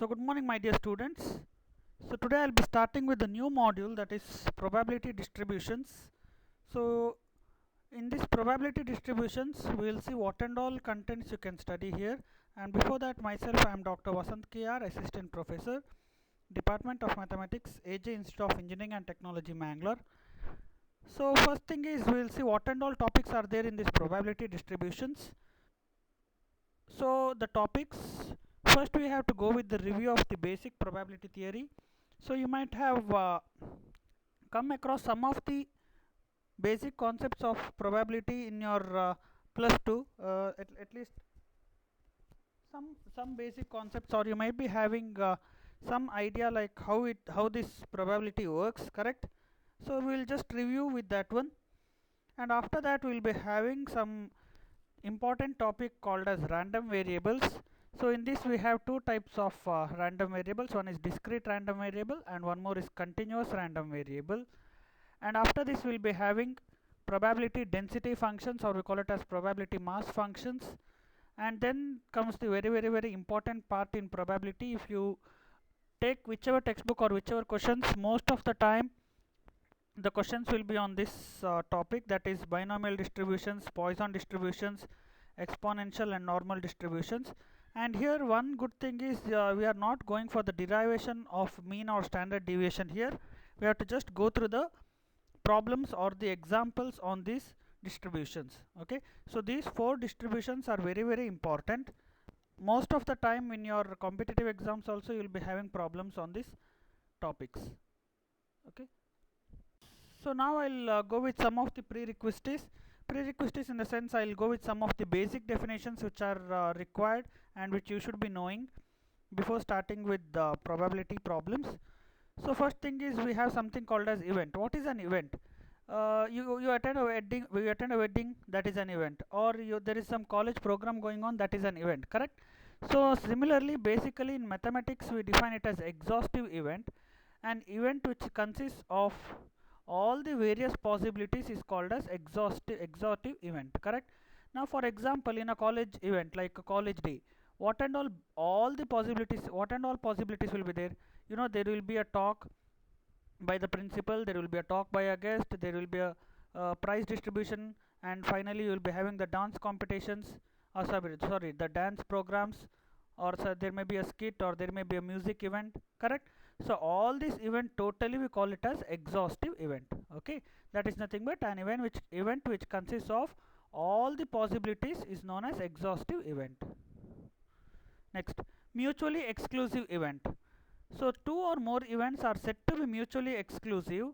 So good morning my dear students. So today I'll be starting with the new module, that is probability distributions. So in this probability distributions we will see what and all contents you can study here, and before that myself I am Dr. Vasant KR, Assistant Professor, Department of Mathematics, AJ Institute of Engineering and Technology, Mangalore. So first thing is we will see what and all topics are there in this probability distributions. So the topics, first we have to go with the review of the basic probability theory. So you might have come across some of the basic concepts of probability in your plus 2, at least some basic concepts, or you might be having some idea like how this probability works, correct? So we will just review with that one, and after that we will be having some important topic called as random variables. So in this we have two types of random variables. One is discrete random variable and one more is continuous random variable. And after this we'll be having probability density functions, or we call it as probability mass functions. And then comes the very important part in probability. If you take whichever textbook or whichever questions, most of the time the questions will be on this topic, that is binomial distributions, Poisson distributions, exponential and normal distributions. And here one good thing is we are not going for the derivation of mean or standard deviation. Here we have to just go through the problems or the examples on these distributions. Okay, so these four distributions are very important. Most of the time in your competitive exams also you will be having problems on these topics. Okay, so now I'll go with some of the prerequisites. Prerequisites in the sense I'll go with some of the basic definitions which are required and which you should be knowing before starting with the probability problems. So first thing is we have something called as event. What is an event? You attend a wedding. We attend a wedding. That is an event. Or there is some college program going on. That is an event. Correct. So similarly, basically in mathematics we define it as exhaustive event. An event which consists of all the various possibilities is called as exhaustive event. Correct. Now for example, in a college event like a college day, what and all the possibilities, what and all possibilities will be there? You know, there will be a talk by the principal, there will be a talk by a guest, there will be a prize distribution, and finally you will be having the dance competitions, or sorry, the dance programs, or so there may be a skit, or there may be a music event, correct? So all this event totally we call it as exhaustive event. Okay, that is nothing but an event which consists of all the possibilities is known as exhaustive event. Next, mutually exclusive event. So two or more events are said to be mutually exclusive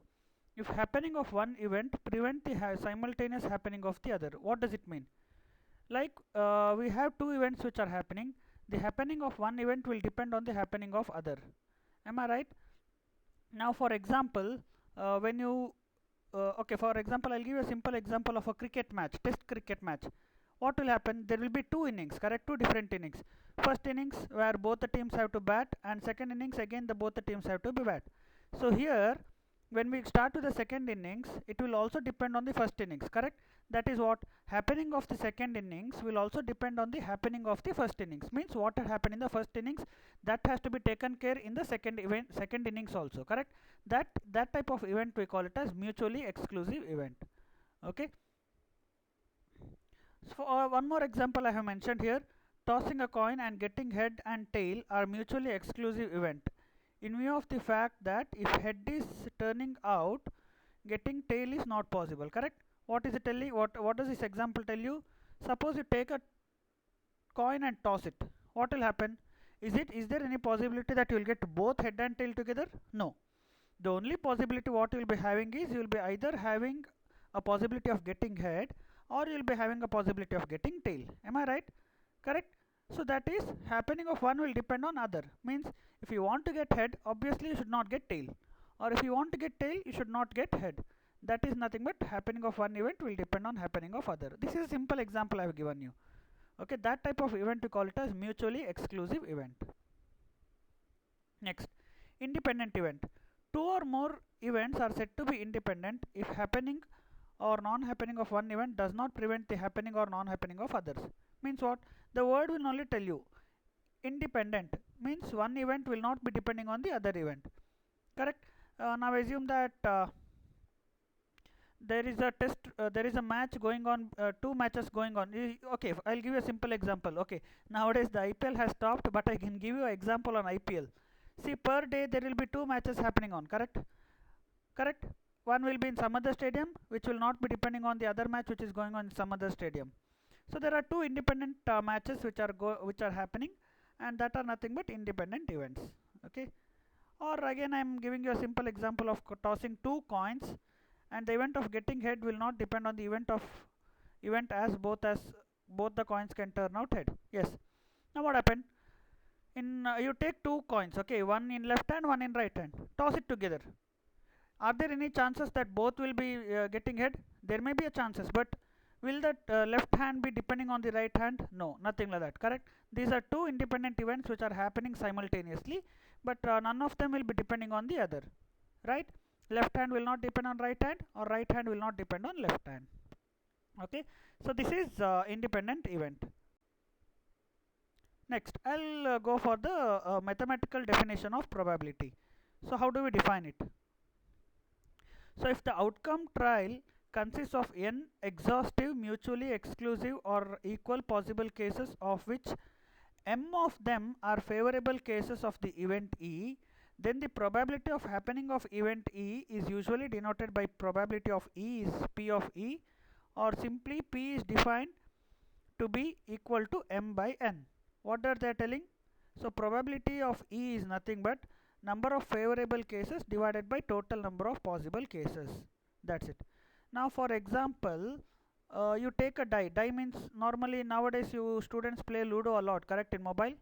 if happening of one event prevent the simultaneous happening of the other. What does it mean? Like we have two events which are happening. The happening of one event will depend on the happening of other. Am I right? Now for example, when you okay, for example I'll give you a simple example of a cricket match, test cricket match. What will happen? There will be two innings, correct? Two different innings. First innings where both the teams have to bat, and second innings again both the teams have to be bat. So here when we start with the second innings, it will also depend on the first innings, correct? That is what happening of the second innings will also depend on the happening of the first innings. Means what had happened in the first innings, that has to be taken care in the second innings also, correct? That type of event we call it as mutually exclusive event. Okay, so one more example I have mentioned here, tossing a coin and getting head and tail are mutually exclusive event in view of the fact that if head is turning out, getting tail is not possible, correct? What is it telling? What does this example tell you? Suppose you take a coin and toss it. What will happen? Is there any possibility that you will get both head and tail together? No. The only possibility what you will be having is you will be either having a possibility of getting head, or you will be having a possibility of getting tail. Am I right? Correct. So that is happening of one will depend on other. Means if you want to get head, obviously you should not get tail, or if you want to get tail, you should not get head. That is nothing but happening of one event will depend on happening of other. This is a simple example I have given you. Okay, that type of event we call it as mutually exclusive event. Next, independent event. Two or more events are said to be independent if happening or non-happening of one event does not prevent the happening or non-happening of others. Means what? The word will only tell you independent means one event will not be depending on the other event, correct. Now assume that there is a there is a match going on, two matches going on. Okay, I'll give you a simple example. Okay, nowadays the IPL has stopped, but I can give you an example on IPL. See, per day there will be two matches happening on, correct. One will be in some other stadium, which will not be depending on the other match which is going on in some other stadium. So there are two independent matches which are happening, and that are nothing but independent events. Okay, or again I am giving you a simple example of tossing two coins, and the event of getting head will not depend on the event as both the coins can turn out head. Yes. Now what happened? In you take two coins, okay, one in left hand, one in right hand. Toss it together. Are there any chances that both will be getting head? There may be a chances, but will that left hand be depending on the right hand? No, nothing like that, correct. These are two independent events which are happening simultaneously, but none of them will be depending on the other, right. Left hand will not depend on right hand, or right hand will not depend on left hand. Okay, so this is independent event. Next, I'll go for the mathematical definition of probability. So how do we define it? So if the outcome trial consists of n exhaustive, mutually exclusive or equal possible cases, of which m of them are favorable cases of the event E, then the probability of happening of event E is usually denoted by probability of E is P of E, or simply P is defined to be equal to m by n. What are they telling? So probability of E is nothing but number of favorable cases divided by total number of possible cases. That's it. Now for example, you take a die. Die means normally nowadays you students play Ludo a lot, correct, in mobile.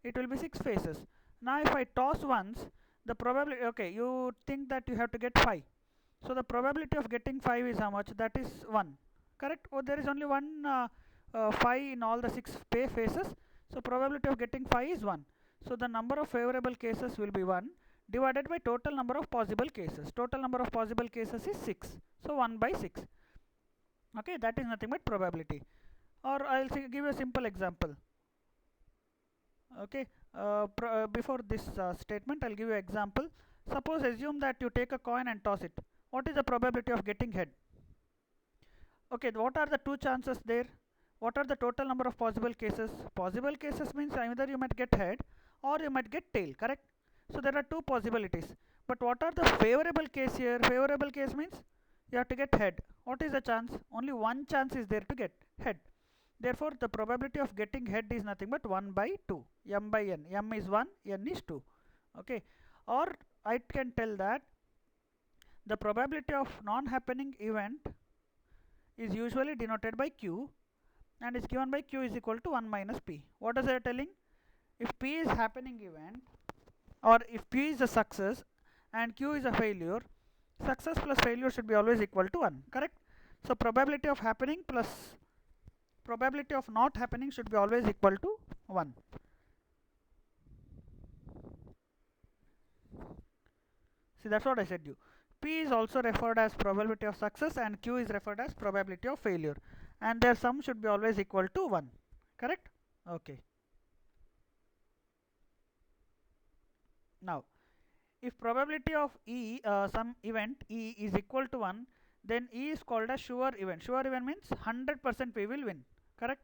It will be 6 faces. Now if I toss once, the probability, okay, you think that you have to get 5. So the probability of getting 5 is how much? That is 1, correct. Or there is only one 5 in all the 6 faces. So probability of getting 5 is 1. So the number of favorable cases will be 1 divided by total number of possible cases. Total number of possible cases is 6. So 1 by 6. Okay, that is nothing but probability. Or I'll give you a simple example. Okay, before this statement I'll give you an example. Suppose assume that you take a coin and toss it. What is the probability of getting head? Okay, what are the two chances there? What are the total number of possible cases? Possible cases means either you might get head or you might get tail, correct. So there are two possibilities, but what are the favorable case here? Favorable case means you have to get head. What is the chance? Only one chance is there to get head. Therefore the probability of getting head is nothing but 1 by 2, m by n. M is 1, n is 2. Okay, or I can tell that the probability of non-happening event is usually denoted by q, and is given by q is equal to 1 minus p. What is that telling? If p is happening event, or if p is a success and q is a failure, success plus failure should be always equal to 1, correct. So probability of happening plus probability of not happening should be always equal to 1. See, that's what I said you. P is also referred as probability of success and q is referred as probability of failure, and their sum should be always equal to 1, correct. Okay, now if probability of E, some event E is equal to 1, then E is called a sure event. Sure event means 100% we will win, correct.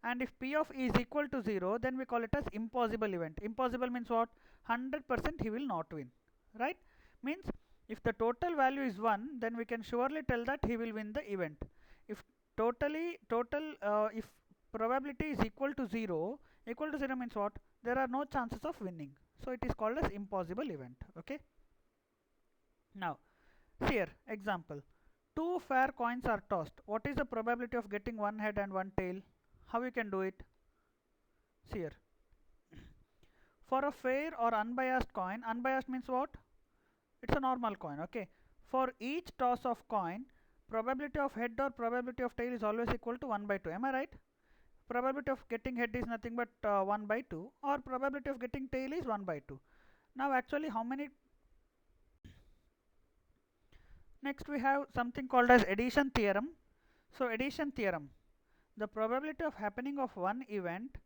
And if P of E is equal to 0, then we call it as impossible event. Impossible means what? 100% he will not win, right. Means if the total value is 1, then we can surely tell that he will win the event. If if probability is equal to 0 means what? There are no chances of winning. So it is called as impossible event. Okay. Now here example, two fair coins are tossed. What is the probability of getting one head and one tail? How we can do it? See here, for a fair or unbiased coin, unbiased means what? It's a normal coin. Okay, for each toss of coin, probability of head or probability of tail is always equal to 1 by 2. Am I right? Probability of getting head is nothing but 1 by 2, or probability of getting tail is 1 by 2. Now actually how many? Next we have something called as addition theorem. So addition theorem, the probability of happening of one event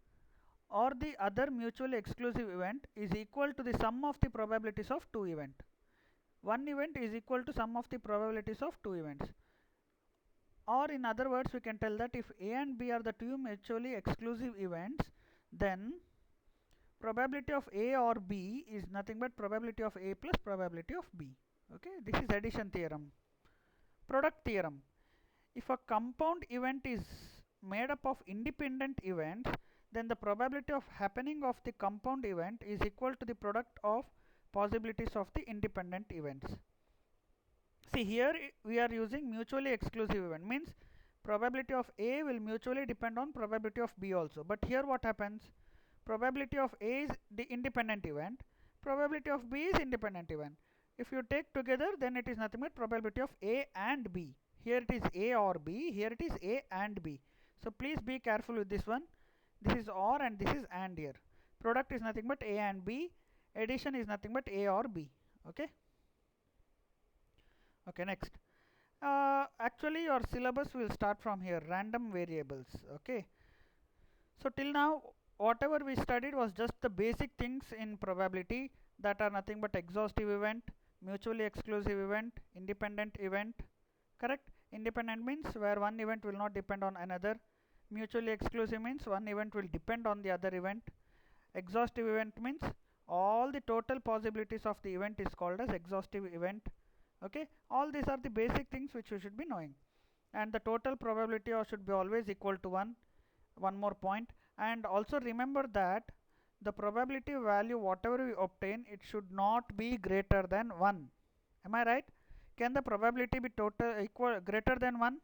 or the other mutually exclusive event is equal to the sum of the probabilities of two events. One event is equal to sum of the probabilities of two events. Or in other words, we can tell that if A and B are the two mutually exclusive events, then probability of A or B is nothing but probability of A plus probability of B. Okay, this is addition theorem. Product theorem. If a compound event is made up of independent events, then the probability of happening of the compound event is equal to the product of possibilities of the independent events. See, here we are using mutually exclusive event, means probability of A will mutually depend on probability of B also. But here what happens? Probability of A is the independent event, probability of B is independent event. If you take together, then it is nothing but probability of A and B. Here it is A or B, here it is A and B. So please be careful with this one. This is OR and this is AND here. Product is nothing but A and B, addition is nothing but A or B. Okay. Okay, next. Actually your syllabus will start from here, random variables. Okay. So till now whatever we studied was just the basic things in probability, that are nothing but exhaustive event, mutually exclusive event, independent event. Correct? Independent means where one event will not depend on another. Mutually exclusive means one event will depend on the other event. Exhaustive event means all the total possibilities of the event is called as exhaustive event. Okay, all these are the basic things which you should be knowing. And the total probability should be always equal to 1. One more point, and also remember that the probability value whatever we obtain, it should not be greater than 1. Am I right? Can the probability be total equal greater than 1?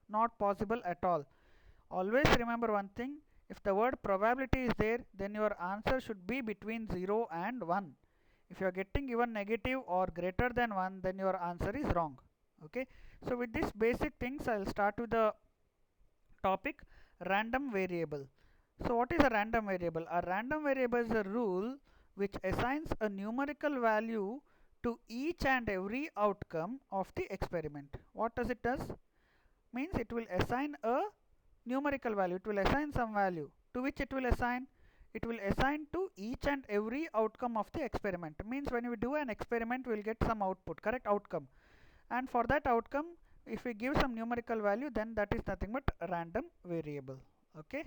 Not possible at all. Always remember one thing, if the word probability is there, then your answer should be between 0 and 1. If you are getting even negative or greater than 1, then your answer is wrong. Okay, so with these basic things I will start with the topic random variable. So what is a random variable? A random variable is a rule which assigns a numerical value to each and every outcome of the experiment. What does it does? Means it will assign a numerical value. It will assign some value. To which it will assign? It will assign to each and every outcome of the experiment. Means when we do an experiment, we will get some output, correct, outcome. And for that outcome, if we give some numerical value, then that is nothing but a random variable. Okay.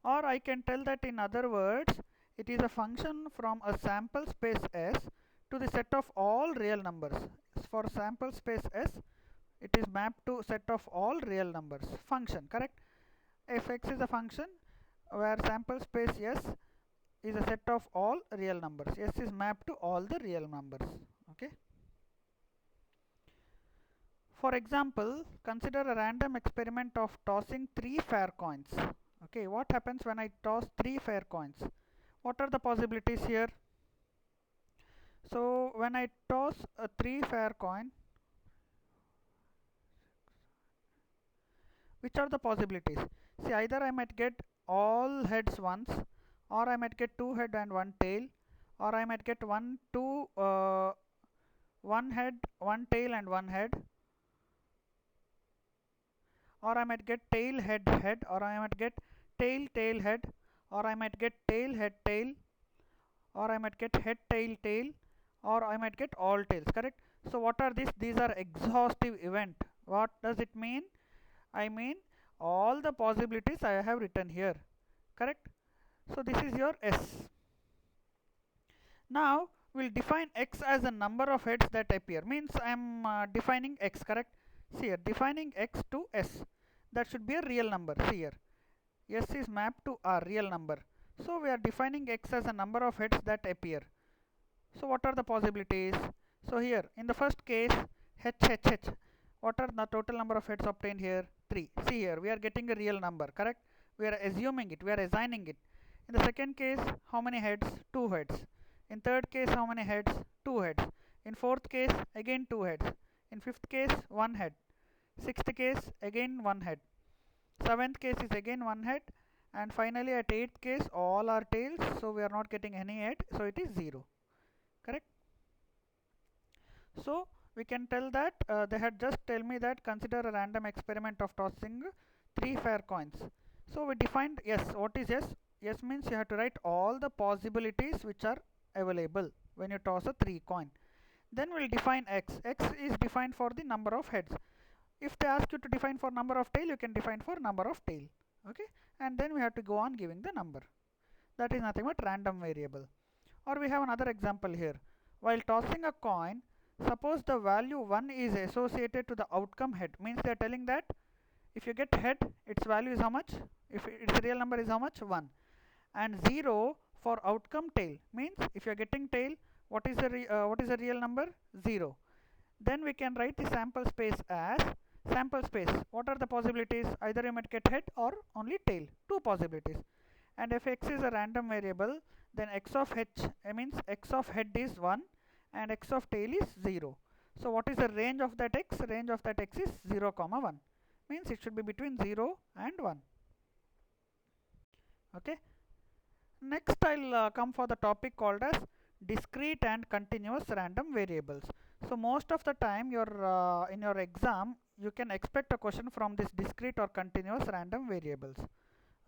Or I can tell that in other words, it is a function from a sample space S to the set of all real numbers. For sample space S, it is mapped to set of all real numbers. Function, correct? Fx is a function where sample space S is a set of all real numbers. S is mapped to all the real numbers. Okay. For example, consider a random experiment of tossing 3 fair coins. Okay, what happens when I toss 3 fair coins? What are the possibilities here? So when I toss a 3 fair coin, which are the possibilities? See, either I might get all heads once, or I might get 2 head and 1 tail, or I might get 1 head, 1 tail and 1 head, or I might get tail head head, or I might get tail tail head, or I might get tail head tail, or I might get head tail tail, or I might get all tails, correct? So what are these? These are exhaustive event. What does it mean? I mean all the possibilities I have written here, correct? So this is your S. Now we'll define X as a number of heads that appear, means I am defining X, correct? See here, defining X to S, that should be a real number. See here, S is mapped to a real number. So we are defining X as a number of heads that appear. So what are the possibilities? So here in the first case, H H H, what are the total number of heads obtained here? 3. See here, we are getting a real number, correct? We are assuming it, we are assigning it. In the second case, how many heads? 2 heads. In third case, how many heads? 2 heads. In fourth case, again 2 heads. In fifth case, 1 head. Sixth case, again 1 head. Seventh case is again 1 head. And finally at eighth case, all are tails, so we are not getting any head, so it is 0. Correct? So we can tell that they had just tell me that consider a random experiment of tossing 3 fair coins. So we defined yes. What is yes? Yes means you have to write all the possibilities which are available when you toss a 3 coin. Then we'll define x. X is defined for the number of heads. If they ask you to define for number of tail, you can define for number of tail. Okay, and then we have to go on giving the number. That is nothing but random variable. Or we have another example here. While tossing a coin, suppose the value 1 is associated to the outcome head. Means they are telling that if you get head, its value is how much? If its real number is how much? 1. And 0 for outcome tail. Means if you are getting tail, what is the real number? 0. Then we can write the sample space as sample space. What are the possibilities? Either you might get head or only tail. Two possibilities. And if x is a random variable, then x of h means x of head is 1 and x of tail is 0. So what is the range of that x? Range of that x is 0 comma 1. Means it should be between 0 and 1. Okay. Next I'll come for the topic called as discrete and continuous random variables. So most of the time in your exam you can expect a question from this discrete or continuous random variables.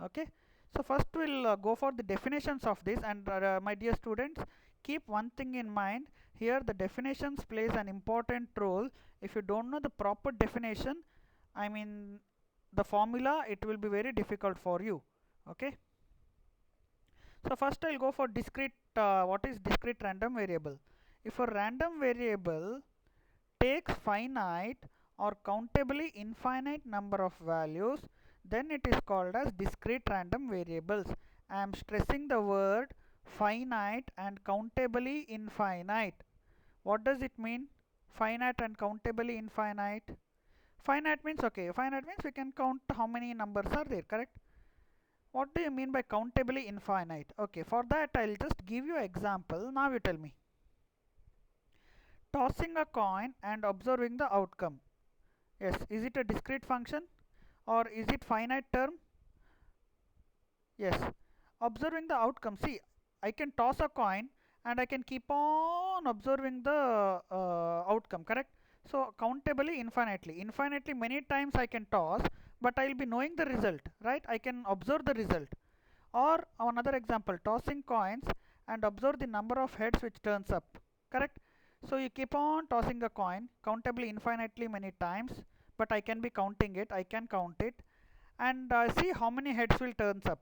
Okay. So first we'll go for the definitions of this, and my dear students, keep one thing in mind. Here the definitions plays an important role. If you don't know the proper definition, I mean the formula, it will be very difficult for you. Okay. So first I'll go for discrete. What is discrete random variable? If a random variable takes finite or countably infinite number of values, then it is called as discrete random variables. I am stressing the word finite and countably infinite. What does it mean? Finite and countably infinite. Finite means okay. Finite means we can count how many numbers are there, correct? What do you mean by countably infinite? Okay, for that I'll just give you an example. Now you tell me. Tossing a coin and observing the outcome. Yes, is it a discrete function or is it finite term? Yes. Observing the outcome. See, I can toss a coin and I can keep on observing the outcome, correct? So countably infinitely. Infinitely many times I can toss, but I will be knowing the result, right? I can observe the result. Or another example, tossing coins and observe the number of heads which turns up, correct? So you keep on tossing a coin countably infinitely many times, but I can be counting it, I can count it, and see how many heads will turns up,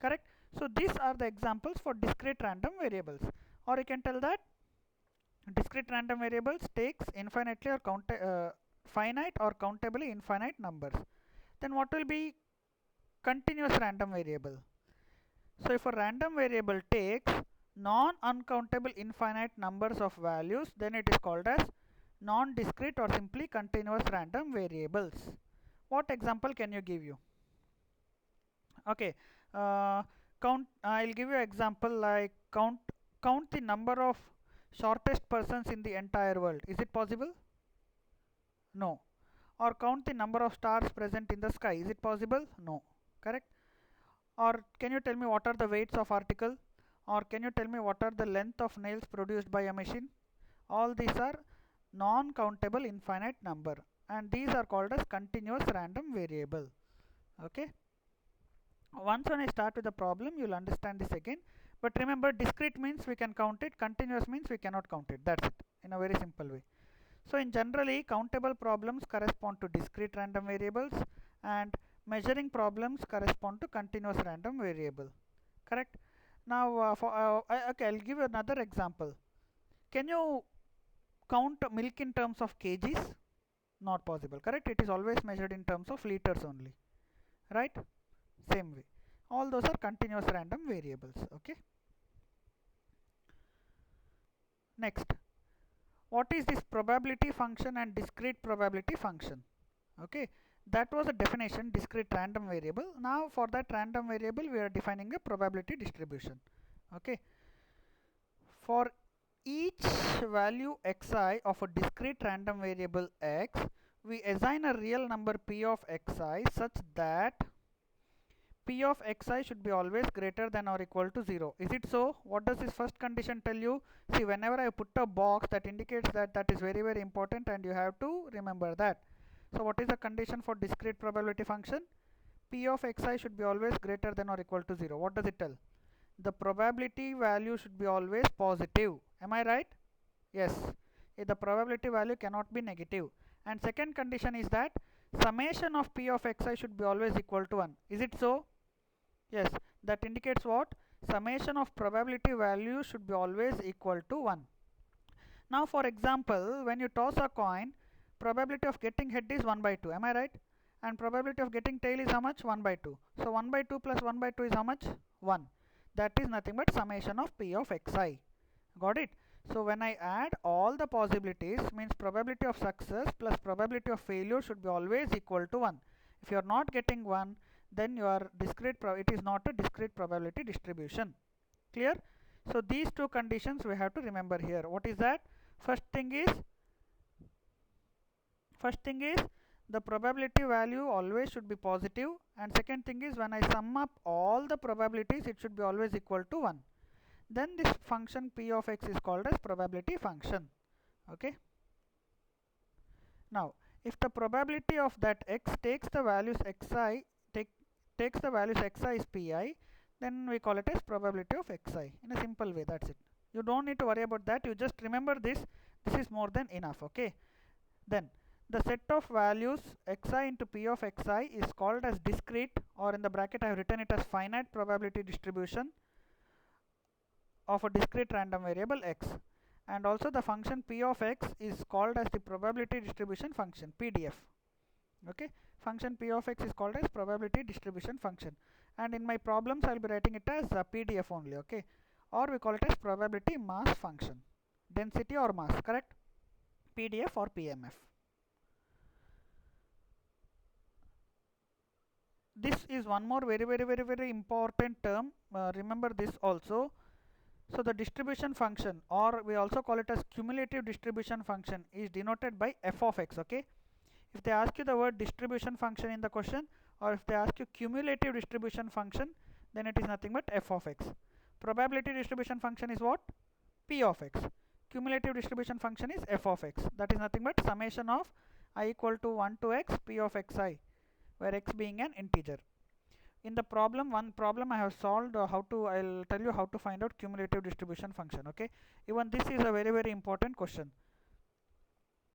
correct? So these are the examples for discrete random variables. Or you can tell that discrete random variables takes infinitely or finite or countably infinite numbers. Then what will be continuous random variable? So if a random variable takes non-uncountable infinite numbers of values, then it is called as non-discrete or simply continuous random variables. What example can you give you? Okay, I'll give you an example like count the number of shortest persons in the entire world. Is it possible? No. Or count the number of stars present in the sky. Is it possible? No. Correct. Or can you tell me what are the weights of article? Or can you tell me what are the length of nails produced by a machine? All these are non-countable infinite number, and these are called as continuous random variable. Okay. Once when I start with the problem, you will understand this again. But remember, discrete means we can count it, continuous means we cannot count it. That's it, in a very simple way. So in generally, countable problems correspond to discrete random variables, and measuring problems correspond to continuous random variable. Correct? Now, okay, I'll give you another example. Can you count milk in terms of kgs? Not possible. Correct? It is always measured in terms of liters only. Right? Same way. All those are continuous random variables. Okay. Next, what is this probability function and discrete probability function? Okay, that was a definition, discrete random variable. Now for that random variable we are defining a probability distribution. Okay, for each value xi of a discrete random variable x, we assign a real number p of xi such that p of xi should be always greater than or equal to 0. Is it so? What does this first condition tell you? See, whenever I put a box, that indicates that that is very very important and you have to remember that. So what is the condition for discrete probability function? P of xi should be always greater than or equal to 0. What does it tell? The probability value should be always positive. Am I right? Yes. The probability value cannot be negative. And second condition is that summation of P of xi should be always equal to 1. Is it so? Yes. That indicates what? Summation of probability value should be always equal to 1. Now for example, when you toss a coin, probability of getting head is 1 by 2. Am I right? And probability of getting tail is how much? 1 by 2. So 1 by 2 plus 1 by 2 is how much? 1. That is nothing but summation of P of xi. Got it? So when I add all the possibilities, means probability of success plus probability of failure should be always equal to 1. If you are not getting 1, then your it is not a discrete probability distribution. Clear? So these two conditions we have to remember here. What is that? First thing is the probability value always should be positive, and second thing is when I sum up all the probabilities, it should be always equal to 1. Then this function P of x is called as probability function. Okay. Now if the probability of that x takes the values xi is pi, then we call it as probability of xi in a simple way. That's it. You don't need to worry about that. You just remember this. This is more than enough. Okay. Then the set of values xi into P of xi is called as discrete, or in the bracket I have written it as finite probability distribution of a discrete random variable x. And also the function P of x is called as the probability distribution function, PDF. Okay, function P of x is called as probability distribution function, and in my problems I will be writing it as PDF only. Okay, or we call it as probability mass function, density or mass, correct? PDF or PMF. This is one more very important term. Remember this also. So the distribution function, or we also call it as cumulative distribution function, is denoted by f of x. Okay, if they ask you the word distribution function in the question, or if they ask you cumulative distribution function, then it is nothing but f of x. Probability distribution function is what? P of x. Cumulative distribution function is f of x. That is nothing but summation of I equal to 1 to x P of xi, where x being an integer. In the problem, one problem I have solved I'll tell you how to find out cumulative distribution function. Okay, even this is a very important question.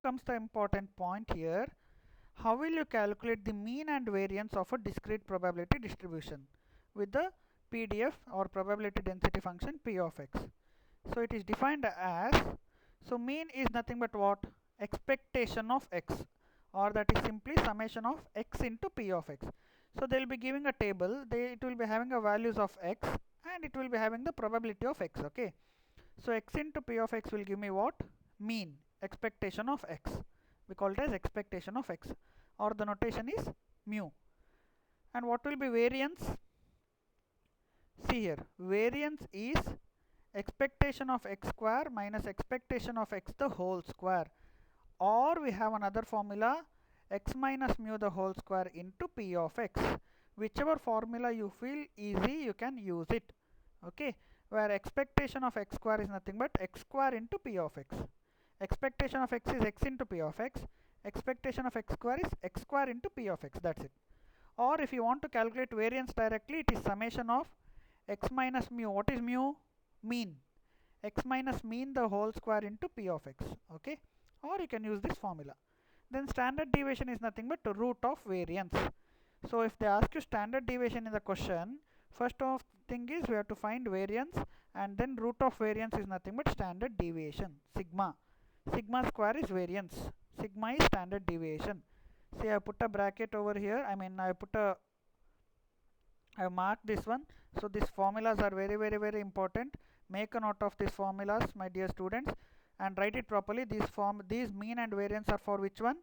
Comes the important point here. How will you calculate the mean and variance of a discrete probability distribution with the PDF or probability density function P of x? So it is defined as, so mean is nothing but what? Expectation of x, or that is simply summation of x into P of x. So they will be giving a table, it will be having a values of x, and it will be having the probability of x. Okay, so x into P of x will give me what? Mean, expectation of x. We call it as expectation of x, or the notation is mu. And what will be variance? See here, variance is expectation of x square minus expectation of x the whole square, or we have another formula, x minus mu the whole square into P of x. Whichever formula you feel easy, you can use it. Okay, where expectation of x square is nothing but x square into P of x. Expectation of x is x into P of x. Expectation of x square is x square into P of x. That's it. Or if you want to calculate variance directly, it is summation of x minus mu. What is mu? Mean. X minus mean the whole square into P of x. Okay, or you can use this formula. Then standard deviation is nothing but root of variance. So if they ask you standard deviation in the question, first of thing is we have to find variance, and then root of variance is nothing but standard deviation, sigma. Sigma square is variance, sigma is standard deviation. See, I put a bracket over here, I have marked this one. So these formulas are very important. Make a note of these formulas, my dear students, and write it properly. These mean and variance are for which one?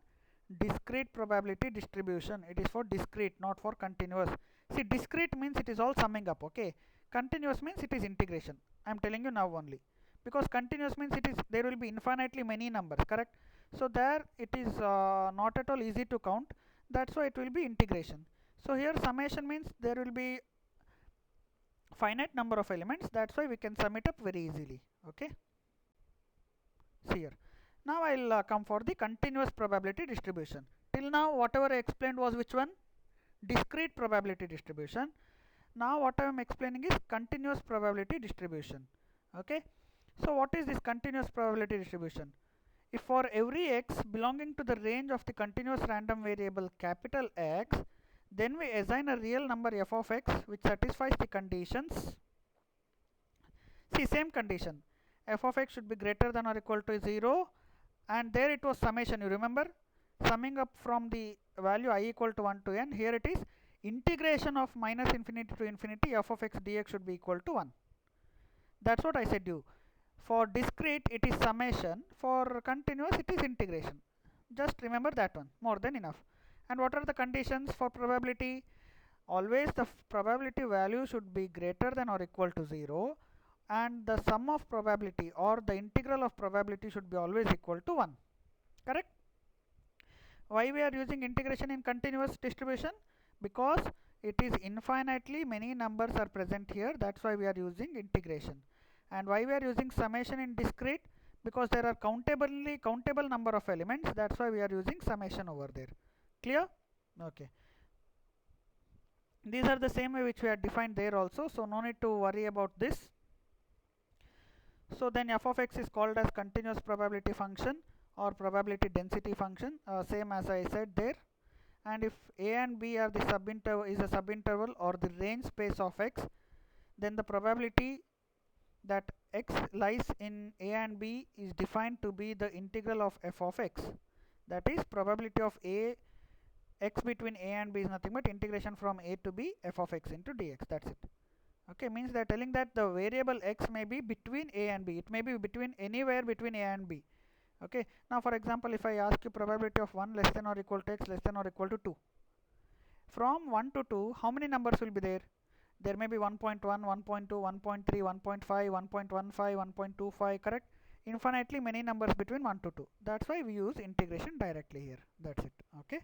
Discrete probability distribution. It is for discrete, not for continuous. See, discrete means it is all summing up. Okay, continuous means it is integration. I am telling you now only, because continuous means there will be infinitely many numbers, correct? So there it is not at all easy to count. That's why it will be integration. So here summation means there will be finite number of elements. That's why we can sum it up very easily. Okay, see here. Now I'll come for the continuous probability distribution. Till now whatever I explained was which one? discrete probability distribution. Now what I am explaining is continuous probability distribution. Okay, so what is this continuous probability distribution? If for every x belonging to the range of the continuous random variable capital X, then we assign a real number f of x which satisfies the conditions. See, same condition, f of x should be greater than or equal to 0, and there it was summation, you remember, summing up from the value I equal to 1 to n. Here it is integration of minus infinity to infinity f of x dx should be equal to 1. That's what I said you. For discrete it is summation, for continuous it is integration. Just remember that one, more than enough. And what are the conditions for probability? Always the probability value should be greater than or equal to 0, and the sum of probability or the integral of probability should be always equal to 1. Correct? Why we are using integration in continuous distribution? Because it is infinitely many numbers are present here, that's why we are using integration. And why we are using summation in discrete? Because there are countable number of elements, that's why we are using summation over there. Clear? Okay. These are the same way which we had defined there also, so no need to worry about this. So then f of x is called as continuous probability function or probability density function, same as I said there. And if a and b are the subinterval or the range space of x, then the probability that x lies in a and b is defined to be the integral of f of x. That is, probability of x between a and b is nothing but integration from a to b f of x into dx. That's it. Okay, means they are telling that the variable x may be between a and b. It may be between anywhere between a and b. Okay, now for example, if I ask you probability of 1 less than or equal to x less than or equal to 2, from 1 to 2 how many numbers will be there? There may be 1.1, 1.2, 1.3, 1.5, 1.15, 1.25, correct? Infinitely many numbers between 1 to 2. That's why we use integration directly here. That's it. Okay.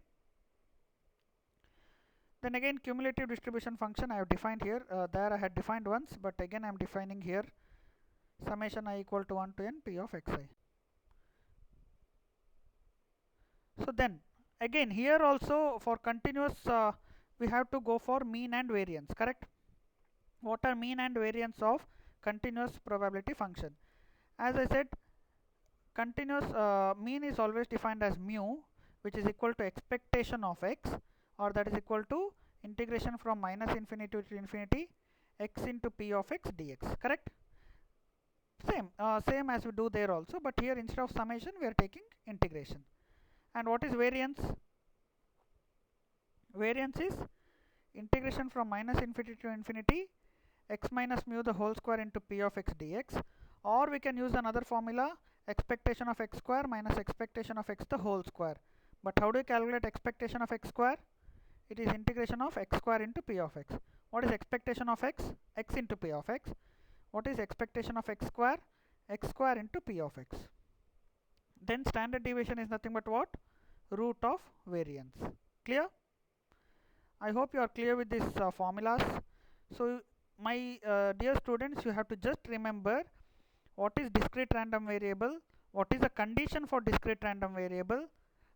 Then again, cumulative distribution function I have defined here. There I had defined once, but again I am defining here. Summation I equal to 1 to n p of xi. So then again here also for continuous we have to go for mean and variance, correct? What are mean and variance of continuous probability function? As I said, continuous mean is always defined as mu, which is equal to expectation of x, or that is equal to integration from minus infinity to infinity x into p of x dx, correct? Same as we do there also, but here instead of summation we are taking integration. And what is variance? Variance is integration from minus infinity to infinity x minus mu the whole square into p of x dx, or we can use another formula, expectation of x square minus expectation of x the whole square. But how do you calculate expectation of x square? It is integration of x square into p of x. What is expectation of x? X into p of x. What is expectation of x square? X square into p of x. Then standard deviation is nothing but what? Root of variance. Clear? I hope you are clear with these formulas. So my dear students, you have to just remember what is discrete random variable, what is the condition for discrete random variable,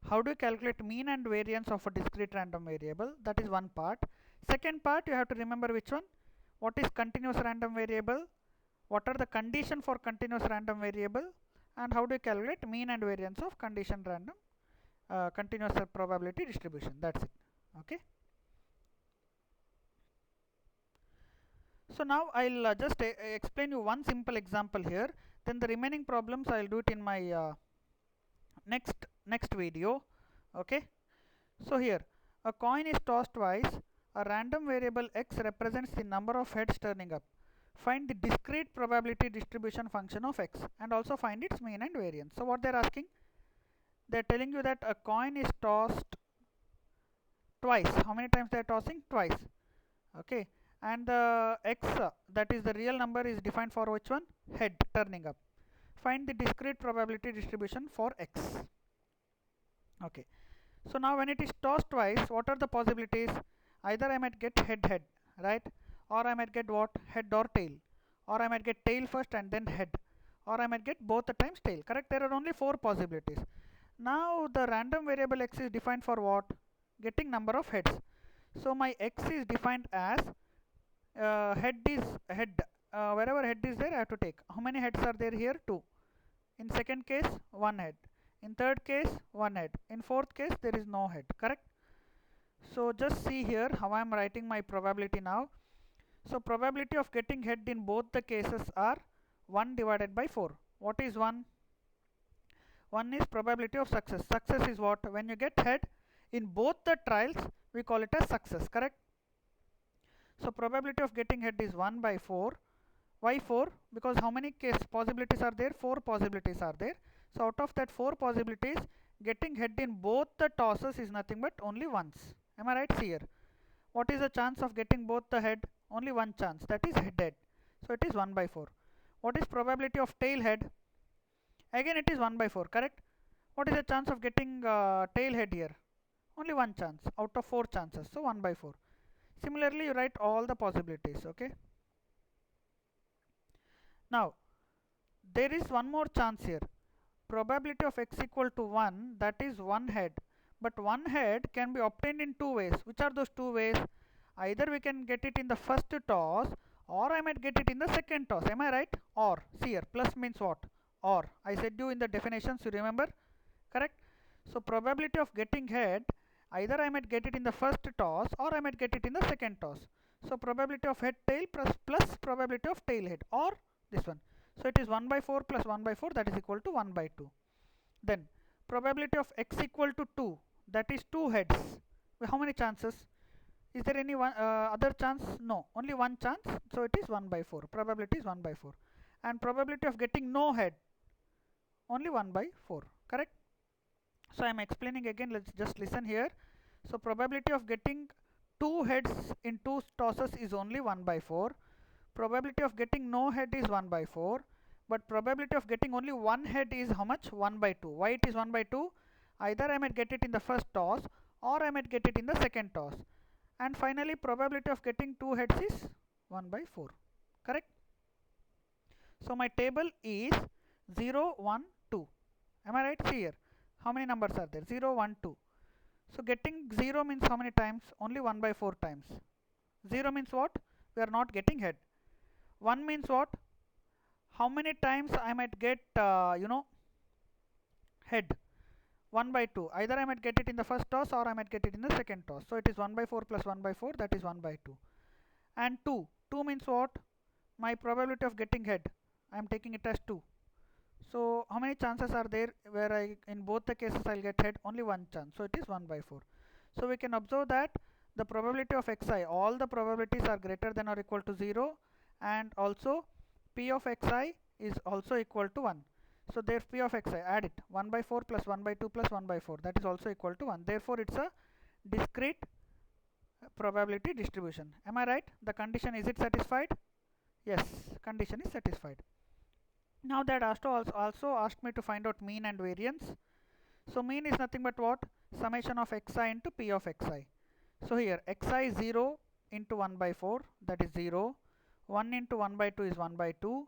how do you calculate mean and variance of a discrete random variable. That is one part. Second part, you have to remember which one? What is continuous random variable, what are the condition for continuous random variable, and how do you calculate mean and variance of condition random continuous probability distribution. That's it. Okay. So now I'll just explain you one simple example here. Then the remaining problems I'll do it in my next video. Okay. So here a coin is tossed twice. A random variable x represents the number of heads turning up. Find the discrete probability distribution function of x and also find its mean and variance. So what they're asking? They're telling you that a coin is tossed twice. How many times they're tossing? Twice. Okay. And the x, that is the real number, is defined for which one? Head turning up. Find the discrete probability distribution for x. Okay. So now when it is tossed twice, what are the possibilities? Either I might get head, right? Or I might get what? Head or tail. Or I might get tail first and then head. Or I might get both the times tail, correct? There are only 4 possibilities. Now the random variable x is defined for what? Getting number of heads. So my x is defined as head is head. Wherever head is there, I have to take. How many heads are there here? 2. In second case, 1 head. In third case, 1 head. In fourth case, there is no head. Correct? So just see here how I am writing my probability now. So probability of getting head in both the cases are 1 divided by 4. What is 1? 1 is probability of success. Success is what? When you get head in both the trials, we call it as success. Correct? So probability of getting head is 1 by 4. Why 4? Because how many case possibilities are there? 4 possibilities are there. So out of that 4 possibilities, getting head in both the tosses is nothing but only once. Am I right? See here. What is the chance of getting both the head? Only one chance, that is head head. So it is 1 by 4. What is probability of tail head? Again it is 1 by 4. Correct? What is the chance of getting tail head here? Only one chance out of 4 chances. So 1 by 4. Similarly, you write all the possibilities. Okay. Now there is one more chance here. Probability of x equal to 1, that is 1 head. But 1 head can be obtained in 2 ways. Which are those 2 ways? Either we can get it in the first toss, or I might get it in the second toss. Am I right? Or. See here, plus means what? Or. I said you in the definitions, you remember? Correct? So probability of getting head, either I might get it in the first toss, or I might get it in the second toss. So probability of head tail plus probability of tail head, or this one. So it is 1 by 4 plus 1 by 4, that is equal to 1 by 2. Then probability of x equal to 2, that is 2 heads. How many chances? Is there any one other chance? No, only one chance. So it is 1 by 4. Probability is 1 by 4. And probability of getting no head, only 1 by 4. Correct? So I am explaining again. Let's just listen here. So probability of getting 2 heads in 2 tosses is only 1 by 4. Probability of getting no head is 1 by 4. But probability of getting only one head is how much? 1 by 2. Why it is 1 by 2? Either I might get it in the first toss, or I might get it in the second toss. And finally probability of getting 2 heads is 1 by 4. Correct? So my table is 0, 1, 2. Am I right? See here. How many numbers are there? 0, 1, 2. So getting 0 means how many times? Only 1 by 4 times. 0 means what? We are not getting head. 1 means what? How many times I might get head? 1 by 2. Either I might get it in the first toss, or I might get it in the second toss. So it is 1 by 4 plus 1 by 4, that is 1 by 2. And 2. 2 means what? My probability of getting head, I am taking it as 2. So how many chances are there where in both the cases I will get head? Only one chance. So it is 1 by 4. So we can observe that the probability of xi, all the probabilities are greater than or equal to 0, and also p of xi is also equal to 1. So there p of xi, add it, 1 by 4 plus 1 by 2 plus 1 by 4, that is also equal to 1. Therefore it's a discrete probability distribution. Am I right? The condition, is it satisfied? Yes, condition is satisfied. Now that also asked me to find out mean and variance. So mean is nothing but what? Summation of xi into p of xi. So here xi is 0 into 1 by 4, that is 0. 1 into 1 by 2 is 1 by 2.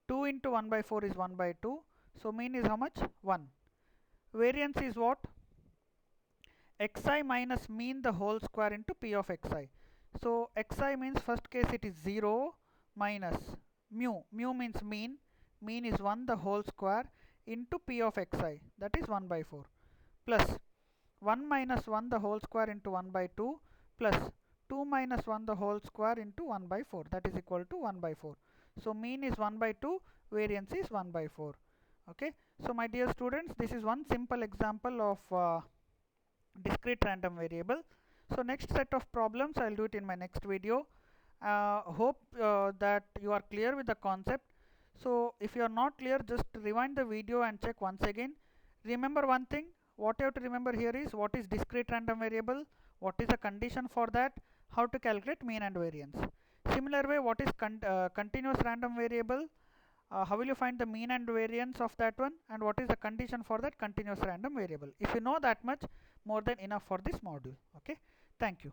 2 into 1 by 4 is 1 by 2. So mean is how much? 1. Variance is what? Xi minus mean the whole square into p of xi. So xi means first case it is 0 minus mu. Mu means mean. Mean is 1 the whole square into p of xi, that is 1 by 4, plus 1 minus 1 the whole square into 1 by 2, plus 2 minus 1 the whole square into 1 by 4, that is equal to 1 by 4. So mean is 1 by 2, variance is 1 by 4. Okay. So my dear students, this is one simple example of discrete random variable. So next set of problems I will do it in my next video. Hope that you are clear with the concept. So if you are not clear, just rewind the video and check once again. Remember one thing, what you have to remember here is what is discrete random variable, what is the condition for that, how to calculate mean and variance. Similar way, what is continuous random variable, how will you find the mean and variance of that one, and what is the condition for that continuous random variable. If you know that much, more than enough for this module. Okay, thank you.